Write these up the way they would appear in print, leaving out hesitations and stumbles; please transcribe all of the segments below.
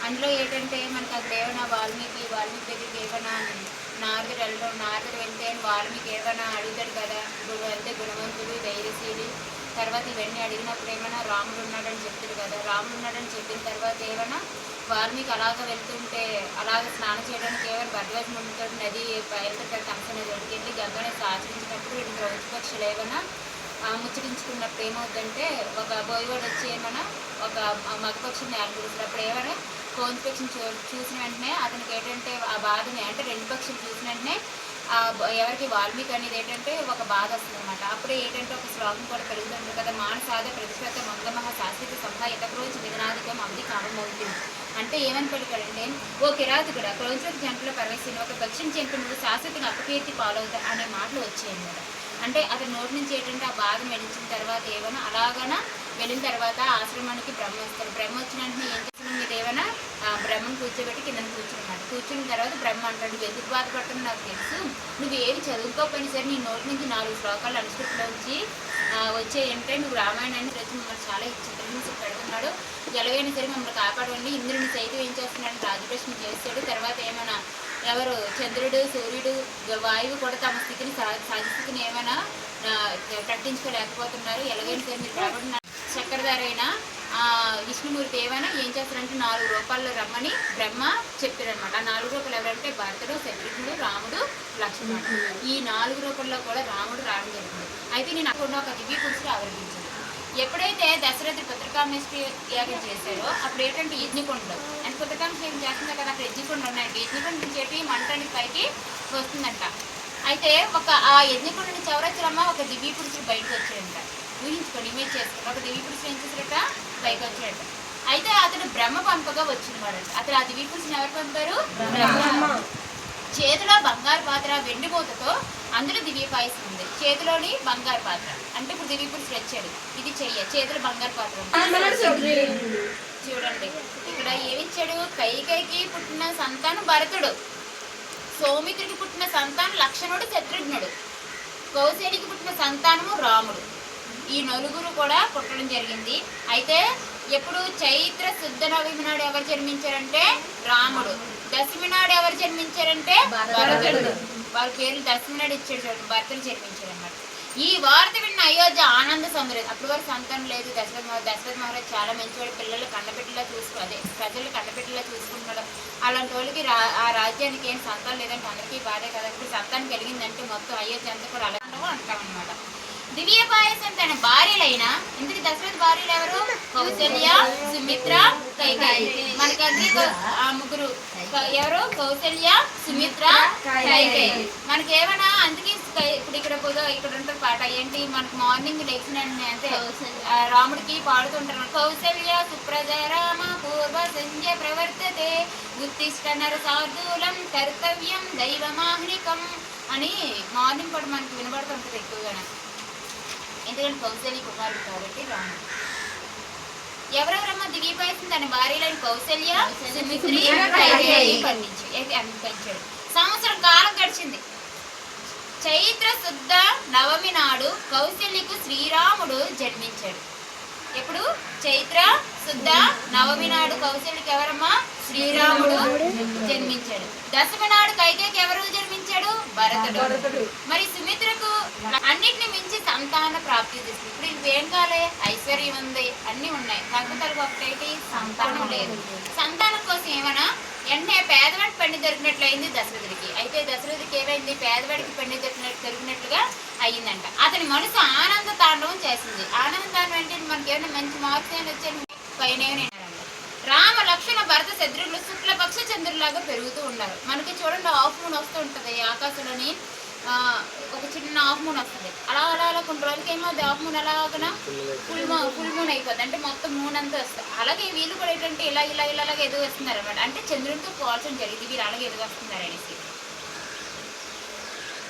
అందులో ఏంటంటే మనకు అక్కడ ఏమైనా వాల్మీకి దగ్గరికి ఏమైనా నారదుడు వెళ్ళడం, నారదుడు వెళ్తే వాల్మీకి ఏమైనా అడుగుతాడు కదా, వెళ్తే గుణవంతుడు ధైర్యశీలి. తర్వాత ఇవన్నీ అడిగినప్పుడు ఏమైనా రాముడు ఉన్నాడని చెప్తాడు కదా, రాముడు ఉన్నాడని చెప్పిన తర్వాత ఏమైనా వాల్మీకి అలాగ వెళ్తుంటే అలాగ స్నానం చేయడానికి ఏమైనా భద్రవతి ముందుతో నది వెళ్తుంటాడు, కంస నది వెళ్ళి గంగని ఆచరించినప్పుడు వీళ్ళు ద్రౌపది పక్షులు ఏమైనా ముచ్చరించుకున్నప్పుడు ఏమవుతుందంటే ఒక బోయవాడు వచ్చి ఏమైనా ఒక మగపక్షిని ఆలోచిస్తున్నప్పుడు ఏమైనా కోన్ పక్షిని చూసిన వెంటనే అతనికి ఏంటంటే ఆ బాధని అంటే రెండు పక్షులు చూసిన వెంటనే ఎవరికి వాల్మీకి అనేది ఏంటంటే ఒక బాధ వస్తుంది అనమాట. అప్పుడే ఏంటంటే ఒక శ్లోకం కూడా పెరుగుతుంది కదా, మానసాద ప్రతిశ్రత మంగమహ శాశ్వత సంహ రోజు మిథనాధికం అవిధి కామమవుతుంది. అంటే ఏమని పలికాడంటే, ఓ కిరాతకుడా క్రోధ జంటలో ప్రవేశించి ఒక పక్షిని చంపి నువ్వు శాశ్వతంగా అపకీర్తి పాలవుతా అనే మాటలు వచ్చాయన్నమాట. అంటే అతని నోటి నుంచి ఏంటంటే ఆ బాధ మెడిచిన తర్వాత ఏమైనా అలాగనా వెళ్ళిన తర్వాత ఆశ్రమానికి బ్రహ్మ వస్తారు. బ్రహ్మ వచ్చిన వెంటనే ఏం చేసిన మీరు ఏమైనా బ్రహ్మను కూర్చోబెట్టి కింద కూర్చున్నమాట. కూర్చున్న తర్వాత బ్రహ్మ అంటాడు, నువ్వు ఎందుకు బాధపడుతున్నా నాకు తెలుసు, నువ్వు ఏమి చదువుకోకపోయినా సరే నీ నోటి నుంచి 4 శ్లోకాలు అనుష్ఠించి వచ్చేయంటే నువ్వు రామాయణాన్ని రచి మమ్మల్ని చాలా చిత్రహింస పెడుతున్నాడు, ఎలాగైనా సరే మమ్మల్ని కాపాడండి. ఇంద్రుని సైతం ఏం చేస్తున్నాడు, రాజప్రశ్న చేస్తాడు. తర్వాత ఏమైనా ఎవరు చంద్రుడు సూర్యుడు వాయువు కూడా తమ స్థితిని సహజస్థితిని ఏమైనా ప్రకటించుకోలేకపోతున్నారు, ఎలాగైనా సరే మీరు కాబట్టి చక్రధారైన విష్ణుమూర్తి ఏమైనా ఏం చేస్తారంటే 4 రూపాల్లో రమ్మని బ్రహ్మ చెప్పారనమాట. ఆ 4 రూపాయలు ఎవరంటే భరతుడు, శత్రుఘ్నుడు, రాముడు, లక్ష్మణుడు. ఈ 4 రూపాయల్లో కూడా రాముడు రావడం జరిగింది. అయితే నేను అక్కడ ఒక దివ్య పురుషుడు ఆవిర్భించాను. ఎప్పుడైతే దశరథి పుత్రకామేశ్వరి యాగం చేశారో అప్పుడు ఏంటంటే యజ్ఞకుండలు అంటే పుత్రకామేశ్వరి చేస్తుంది కదా, అక్కడ యజ్ఞకుండ ఉన్నాయండి. యజ్ఞకుండ నుంచి చెప్పి మంట అనేది పైకి వస్తుందంట. అయితే ఆ యజ్ఞకుండ నుంచి ఎవరొచ్చారమ్మా, ఒక దివ్య పురుషుడు బయటకు వచ్చాడంట. ఊహించుకోండి, ఇమేజ్ చేసుకుని ఒక దివ్య పురుషుడు ఏం చేశారట, పైకి వచ్చాడట. అయితే అతడు బ్రహ్మ పంపగా వచ్చిన వాడంట. అతను ఆ దివ్య పురుషుని ఎవరు పంపారు, బ్రహ్మ. చేతిలో బంగారు పాత్ర వెండి మూతతో అందులో దివ్య పాయసం ఉంది. చేతిలోని బంగారు పాత్ర అంటే ఇప్పుడు దివ్య పురుషుడు వచ్చాడు, ఇది చేతిలో బంగారు పాత్ర చూడండి. ఇక్కడ ఏమిచ్చాడు, కైకేయికి పుట్టిన సంతానం భరతుడు, సౌమిత్రికి పుట్టిన సంతానం లక్ష్మణుడు, శత్రుఘ్నుడు, కౌశలికి పుట్టిన సంతానము రాముడు. ఈ 4 కూడా పుట్టడం జరిగింది. అయితే ఎప్పుడు చైత్ర శుద్ధ నవమి నాడు ఎవరు జన్మించారంటే రాముడు, దశమి నాడు ఎవరు జన్మించారంటే భరతుడు. వారి పేర్లు దశమి నాడు ఇచ్చాడు చూడండి, భరతుడు జన్మించారు అన్నమాట. ఈ వార్త విన్న అయోధ్య ఆనంద సంబరం. అప్పుడు వారు సంతానం లేదు. దశరథ మహారాజు చాలా మంచివాడు, పిల్లలు కండపెట్టేలా ప్రజలు కండపెట్టేలా చూసుకుంటున్నాడు. అలాంటి వాళ్ళకి ఆ రాజ్యానికి ఏం సంతానం లేదంటే అందరికీ బాధే కదా. ఇప్పుడు సంతానం కలిగిందంటే మొత్తం అయోధ్య అంతా కూడా అలా అంటామన్నమాట. దివ్య పాయసం తన భార్యలైన ఇందుకు దశరథ భార్యలు ఎవరు, కౌసల్య, సుమిత్ర, కైకేయి. మనకి అగ్ని ఆ 3 ఎవరు, కౌసల్య, సుమిత్ర, కైకేయి. మనకి ఏమైనా అందుకే ఇప్పుడు ఇక్కడ ఉంటుంది పాట ఏంటి, మనకి మార్నింగ్ లేచిన అంటే రాముడికి పాడుతుంటారు, కౌసల్య సుప్రజ రామ పూర్వ సంధ్య ప్రవర్తతే ఉత్తిష్ట నర శార్దూలం కర్తవ్యం దైవమాహ్నికం అని మార్నింగ్ కూడా మనకి వినబడుతుంటుంది ఎక్కువగా. ఎందుకంటే కౌశల్య కుమారుడు కాబట్టి రాముడు. ఎవరెవరమ్మా దివ్య పాయసం తన భార్యలైన కౌశల్య, సుమిత్రి, పండించాడు. సంవత్సరం కాలం గడిచింది. చైత్ర శుద్ధ నవమి నాడు కౌశల్యకు శ్రీరాముడు జన్మించాడు. ఎప్పుడు చైత్ర శుద్ధ నవమి నాడు కౌశల్యకి ఎవరమ్మా, శ్రీరాముడు జన్మించాడు. దశమి నాడు కైకేయికి ఎవరు జన్మించాడు, భరతుడు. మరి సుమిత్రకు అన్నిటిని మించి సంతాన ప్రాప్తి చేస్తుంది. ఇప్పుడు ఇవేం కాలే, ఐశ్వర్యం ఉంది, అన్ని ఉన్నాయి, కాకపోతే ఒకటైతే సంతానం లేదు. సంతానం కోసం ఏమైనా వెంటనే పేదవాడికి పెళ్లి దొరికినట్లయింది దశరథుడికి. అయితే దశరథుడికి ఏమైంది, పేదవాడికి పెళ్లి దొరికినట్లుగా అయ్యిందంట. అతని మనసు ఆనంద తాండవం చేసింది. ఆనంద తాండవం అంటే మనకి ఏమైనా మంచి మార్క్స్ అయినా వచ్చారు పైన. రామ లక్ష్మణ భరత శత్రుఘ్నులు శుక్లపక్ష చంద్రులాగా పెరుగుతూ ఉన్నారు. మనకి చూడండి హాఫ్ మూన్ వస్తూ ఉంటుంది ఆకాశంలోని, ఒక చిన్న హాఫ్ మూన్ వస్తుంది. అలా అలా అలా కొన్ని రోజులకి ఏమవుతుంది, హాఫ్ మూన్ అలాగనా ఫుల్ మూన్ అయిపోతుంది, అంటే మొత్తం మూన్ అంతా వస్తుంది. అలాగే వీళ్ళు కూడా ఏంటంటే ఇలా ఇలా ఇలా అలాగే ఎదుగు వస్తున్నారు అనమాట. అంటే చంద్రుడితో పోల్చడం జరిగింది, వీళ్ళు అలాగే ఎదుగు వస్తున్నారు అనేసి.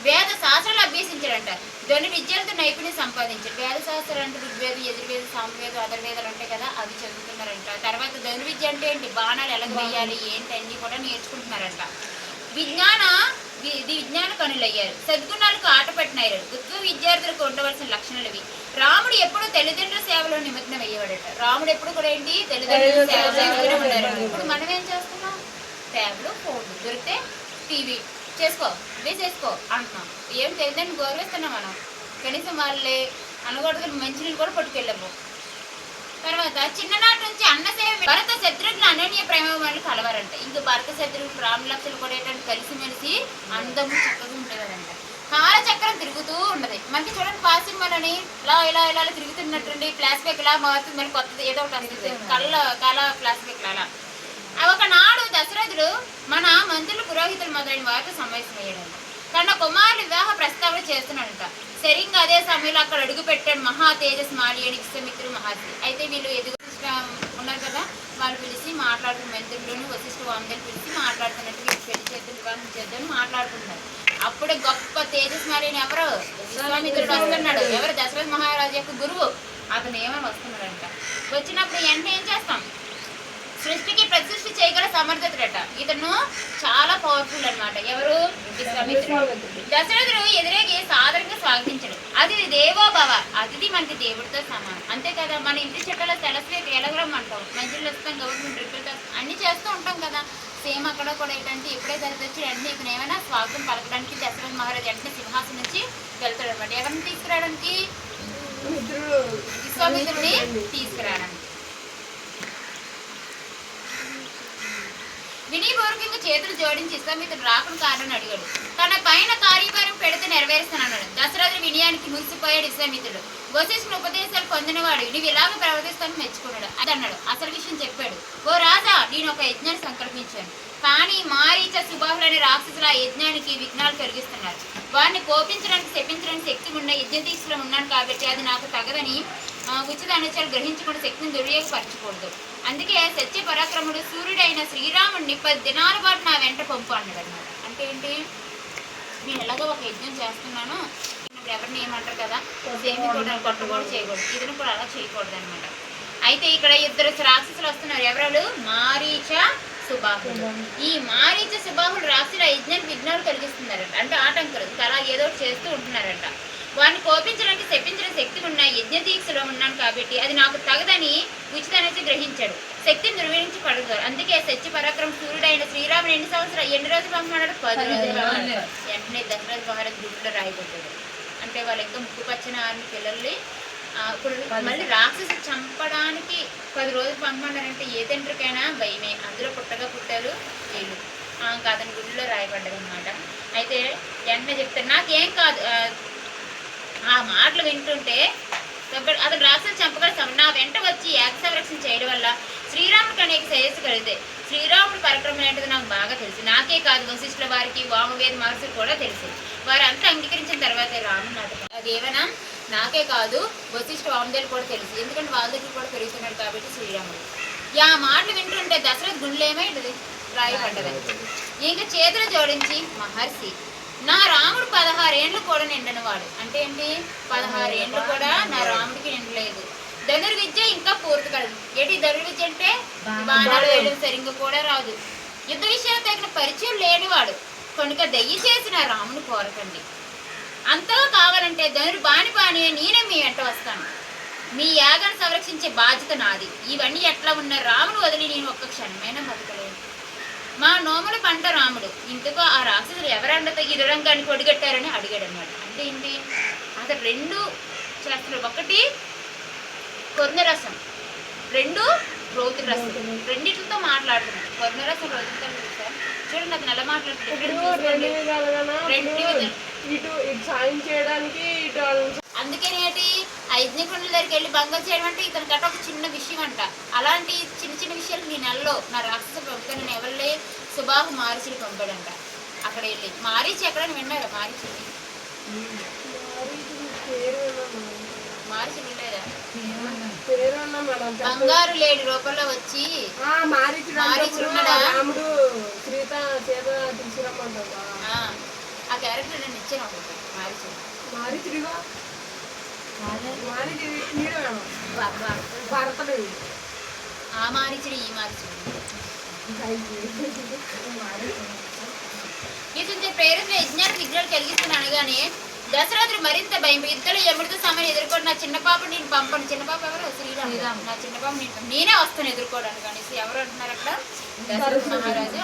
వేద శాస్త్రాలు అభ్యసించాడంట, ధ్వని విద్యలతో నైపుణ్యం సంపాదించాడు. వేద శాస్త్రాలు అంటే ఋగ్వేదం, యజుర్వేదం, సామవేదం, అధర్వేదాలు ఉంటాయి కదా, అవి చదువుతున్నారంట. తర్వాత ధ్వని విద్య అంటే ఏంటి, బాణాలు ఎలా వేయాలి ఏంటి అన్నీ కూడా నేర్చుకుంటున్నారంట. విజ్ఞాన కనులయ్యారు, సద్గుణాలకు ఆట పట్టినారు. ఉద్భవ విద్యార్థులకు ఉండవలసిన లక్షణాలు ఇవి. రాముడు ఎప్పుడు తల్లిదండ్రుల సేవలో నిమగ్నం అయ్యేవాడట. రాముడు ఎప్పుడు కూడా ఏంటి, తల్లిదండ్రుల సేవలో ఉన్నారు. ఇప్పుడు మనం ఏం చేస్తున్నావు? ట్యాబ్లు ఫోన్లు దొరికితే టీవీ చేసుకో, ఇవే చేసుకో అంటున్నాం. ఏం తెలియదని గౌరవిస్తున్నాం మనం. కనీసం వాళ్ళే అనకూడదు మంచినీళ్ళు కూడా పట్టుకెళ్ళము. తర్వాత చిన్ననాటి నుంచి అన్నసేవ భరత శత్రుఘ్న అనన్య ప్రేమ వాళ్ళు కలవారంట. ఇంక భరత శత్రుఘ్న రామలక్ష్మణులు కూడా ఏంటంటే కలిసిమెలిసి అందము చక్కగా ఉండేవారంట. కాలచక్రం తిరుగుతూ ఉండదు. మనకి చూడండి పాసిమలని ఇలా ఇలా ఇలా తిరుగుతున్నట్టుండి ఫ్లాష్ బ్యాక్ ఇలా మారుతుంది, మరి కొత్తది ఏదో ఒకటి వస్తుంది కళ ఫ్లాష్ బ్యాక్ అలా. ఒకనాడు దశరథుడు మన మంత్రులు పురోహితులు మొదలైన వారితో సమావేశమయ్యాడంట. తన కుమారులు వివాహ ప్రస్తావన చేస్తున్నాడంట. సరిగ్గా అదే సమయంలో అక్కడ అడుగు పెట్టాడు మహా తేజస్మాలి అని విశ్వామిత్రుడు మహర్షి. అయితే వీళ్ళు ఎదుగు ఉన్నారు కదా, వాళ్ళు పిలిచి మాట్లాడుతున్న మంత్రులను వశిష్ఠ వామదేవులు పిలిచి మాట్లాడుతున్నట్టు వీళ్ళు పెళ్లి చేతులు వివాహం చేద్దామని మాట్లాడుతున్నారు. అప్పుడే గొప్ప తేజస్మాలి అని ఎవరు విశ్వామిత్రుడు వస్తున్నాడు. ఎవరు దశరథ మహారాజు యొక్క గురువు, అతను ఏమని వస్తున్నాడంట. వచ్చినప్పుడు వెంటనే ఏం చేస్తాం, సృష్టికి ప్రతిష్ఠ చేయగల సమర్థతుడట. ఇతను చాలా పవర్ఫుల్ అనమాట. ఎవరు? విశ్వామిత్రుడు. దశరథుడు ఎదురేగి సాదరంగా స్వాగతించాడు. అది దేవోభవ, అతిథి మనకి దేవుడితో సమానం. అంతే కదా, మన ఇంటి చెట్టలో తెలసలేదు ఎలగడం అంటాం, మంచిలు వస్తాం, గవర్నమెంట్ రిపీట్ అన్ని చేస్తూ ఉంటాం కదా. సేమ్ అక్కడ కూడా ఏంటంటే ఇప్పుడే దళితొచ్చి వెంటనే ఇతను ఏమైనా స్వాగతం పలకడానికి దశరథ మహారాజు వెంటనే సింహాసనం నుంచి వెళ్తాడు అనమాట. ఎవరిని తీసుకురావడానికి? విశ్వామిత్రుడిని తీసుకురావడానికి. వినయపూర్వకంగా చేతులు జోడించి విశ్వామిత్రుడు రాకుడు కారణం అడిగాడు. తన పైన కార్యభారం పెడితే నెరవేరుస్తానన్నాడు. దశరథుడు వినయానికి మురిసిపోయాడు. విశ్వామిత్రుడు వశిష్ఠుని ఉపదేశాలు పొందినవాడు, నువ్వు ఇలాగ ప్రవర్తిస్తాను మెచ్చుకున్నాడు. అది అన్నాడు. అసలు విషయం చెప్పాడు. ఓ రాజా, నేను ఒక యజ్ఞాన్ని సంకల్పించాను, కానీ మారీచ సుబాహులు అనే రాక్షసులు ఆ యజ్ఞానికి విఘ్నాలు కలిగిస్తున్నారు. వారిని కోపించడానికి శపించడానికి శక్తి ఉన్న యజ్ఞదీక్షలో ఉన్నాను కాబట్టి అది నాకు తగదని ఉచిత అనుచరులు గ్రహించకుండా శక్తిని దుర్యోగపరచకూడదు. అందుకే సత్య పరాక్రముడు సూర్యుడైన శ్రీరాముడిని 10 దినాల పాటు నా వెంట పంపు అన్నాడు అనమాట. అంటే ఏంటి, నేను ఎలాగో ఒక యజ్ఞం చేస్తున్నాను, ఎవరిని ఏమంటారు కదా, సేమి కూడా కొట్టకూడదు, చేయకూడదు, ఇదిని కూడా అలా చేయకూడదు అనమాట. అయితే ఇక్కడ 2 రాక్షసులు వస్తున్నారు. ఎవరు? మారీచ సుబాహుడు. ఈ మారీచ సుబాహుడు రాక్షసుల యజ్ఞానికి విఘ్నాలు కలిగిస్తున్నారంట. అంటే ఆటంకులు అలా ఏదో చేస్తూ ఉంటున్నారంట. వారిని కోపించడానికి శపించిన శక్తి ఉన్న యజ్ఞ దీక్షలో ఉన్నాను కాబట్టి అది నాకు తగదని ఉచితాన్ని గ్రహించాడు. శక్తిని నిర్వహించబడదు. అందుకే సత్య పరాక్రమ సూర్యుడైన శ్రీరాముడు ఎన్ని రోజులు పంపమన్నాడు? 10 రోజులు. వెంటనే దశరథ మహారాజు గుడిలో రాయిపోతాడు. అంటే వాళ్ళు ఇంకా ముక్కుపచ్చని ఆర్మీ పిల్లల్ని ఇప్పుడు మళ్ళీ రాక్షసు చంపడానికి 10 రోజులు పంపమన్నారంటే ఏ తండ్రికైనా భయమే. అందులో పుట్టగా పుట్టారు వీళ్ళు. అతని గుడిలో రాయబడ్డారు అనమాట. అయితే వెంటనే చెప్తారు, నాకేం కాదు. ఆ మాటలు వింటుంటే అతను రాక్షసు చంపగలుగుతాం, నా వెంట వచ్చి ఏక సంరక్షణ చేయడం వల్ల శ్రీరాముడికి అనేక శ్రేయస్సు కలిగితే శ్రీరాముడి పరాక్రమం ఏంటో నాకు బాగా తెలుసు. నాకే కాదు, వశిష్ఠుల వారికి వామవేద మహర్షులు కూడా తెలుసు. వారంతా అంగీకరించిన తర్వాతే రాముడు నాటకం. అది ఏమైనా నాకే కాదు, వశిష్ఠ వామదేవులు కూడా తెలుసు, ఎందుకంటే వాళ్ళ దగ్గర కూడా పెరుగుతున్నాడు కాబట్టి శ్రీరాముడు. ఆ మాటలు వింటుంటే దశరథ గుండెలు ఏమైంది రాయబడ్డది. ఇంకా చేతులు జోడించి, మహర్షి, నా రాముడు 16 ఏళ్ళు కూడా నిండనవాడు. అంటే ఏంటి, 16 ఏళ్ళు కూడా నా రాముడికి నిండలేదు. ధనుర్విద్య ఇంకా పూర్తి కలదు. ఏంటి ధనుర్విద్య అంటే? బాణాలు వేయడం సరిగ్గా కూడా రాదు. యుద్ధ విషయాలు తగిన పరిచయం లేనివాడు కనుక దయచేసి నా రాముని కోరకండి. అంతగా కావాలంటే బాణి నేనే మీ వెంట వస్తాను. మీ యాగాన్ని సంరక్షించే బాధ్యత నాది. ఇవన్నీ ఎట్లా ఉన్న రాముడు వదిలి నేను ఒక్క క్షణమైనా బతకలేను. మా నోముల పంట రాముడు. ఇంతకు ఆ రాక్షసులు ఎవరండతో ఈ రంగాన్ని కొడిగట్టారని అడిగాడు అనమాట. అంటే ఏంటి, అతను 2 చేస్తున్నారు. ఒకటి కొర్ణరసం, 2 రౌతి రసం. రెండింటితో మాట్లాడుతున్నాడు. కొర్ణరసం రౌతితో చూడండి అతను ఎలా మాట్లాడుతున్నాడు. అందుకేనేటి ఆ యజ్ఞకుండుల దగ్గరికి వెళ్ళి భంగం చేయడం అంటే ఇతని గట్ట ఒక చిన్న విషయం అంట. అలాంటి చిన్న చిన్న విషయాలు నీ నెలలో నా రాక్షస పంపుతాను, నేను ఎవరిలే సుబాహు మారీచుడు పంపాడంట. అక్కడ వెళ్ళి మారీచి ఎక్కడని విన్నారా? మారీచి వినలేదా? బంగారు లేడి రూపంలో వచ్చి ఆ క్యారెక్టర్ నేను ఇచ్చాను మారీచుడు. ఆ మారీచుడు ఈ మారీచుడు ఇతని ప్రేరణ యజ్ఞానికి విఘ్నాలు కలిగిస్తున్నాను. అనగానే దశరథుడు మరింత భయం. ఇద్దరు యముడితో సమయం ఎదుర్కోండి, నా చిన్న పాప నేను పంపను. చిన్న పాప ఎవరు? శ్రీరాముడు. నా చిన్న పాప నేనే వస్తాను ఎదుర్కోవడానికి అనేసి ఎవరు అంటున్నారు అక్కడ? దశరథ మహారాజు